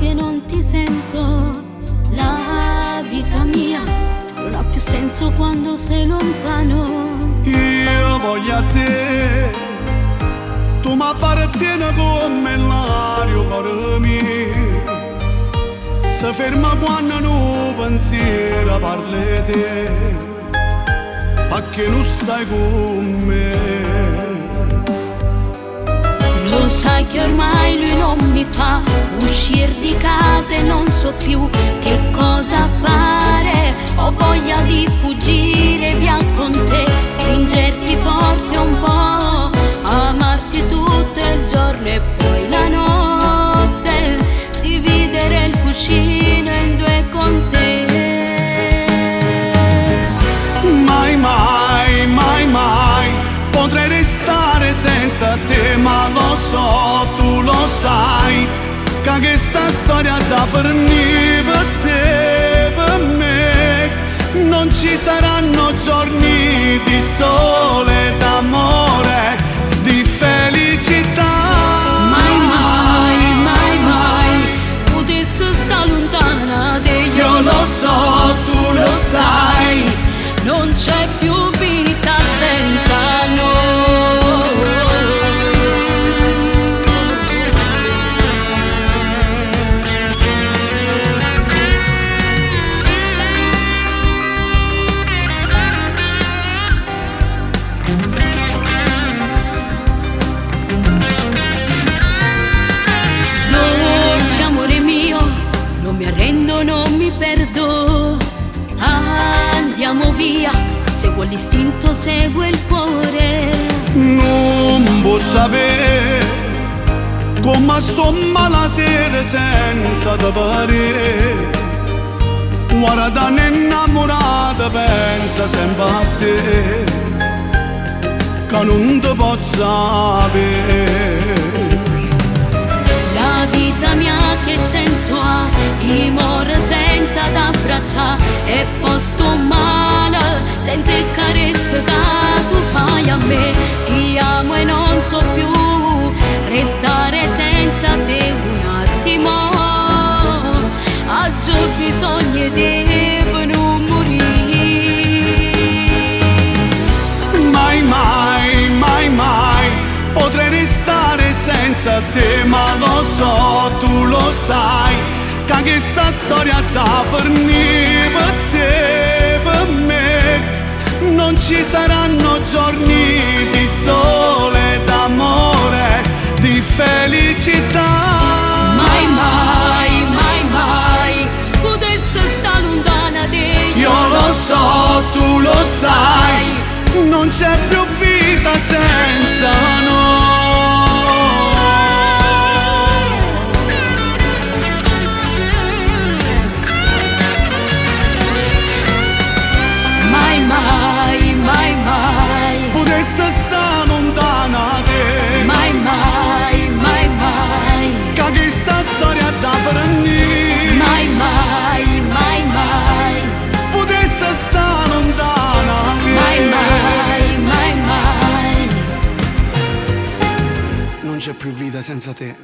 che non ti sento. La vita mia non ha più senso quando sei lontano. Io voglio a te, tu mi appartieni come l'aria, cuore mio. Si ferma quando un pensiero parla di te, perché non stai con me. Lo sai che ormai lui non mi fa uscire di casa e non so più che cosa fare. Ho voglia di fuggire via con te, stringerti forte un po', amarti tutto il giorno e poi la notte, dividere il cuscino in due con te. Mai, mai, mai, mai potrei restare senza te, ma lo so, tu lo sai, che questa storia da finire per te, per me. Non ci saranno giorni di sole, d'amore, di felicità. Mai, mai, mai, mai potessi sta lontana te. Io lo so, tu lo sai, non c'è più vita senza noi. Dolce amore mio, non mi arrendo, non mi perdo. Andiamo via, seguo l'istinto, seguo il cuore. Non posso sapere come sto male sera senza te vedere. Guarda innamorata, pensa sempre a te, che non ti posso avere. La vita mia che senso ha? Io moro senza t'abbracciare e posto male senza carezze che tu fai a me. Ti amo e non so più restare senza te un attimo. Oggi ho bisogno di te per non morire. Mai, mai, mai, mai potrei restare senza te, ma lo so, tu lo sai, che questa storia da finire per te, per me. Non ci saranno giorni di sole, d'amore, di felicità. Mai, mai, mai, mai potessi sta lontana te. Io lo so, tu lo sai, non c'è più vita senza noi. Mai, mai, mai, mai Potessi stare lontana te, mai, mai, mai, mai che questa storia da finire. mai, mai, mai, mai Potessi stare lontana te, mai, mai, mai, mai. non c'è più vita senza te.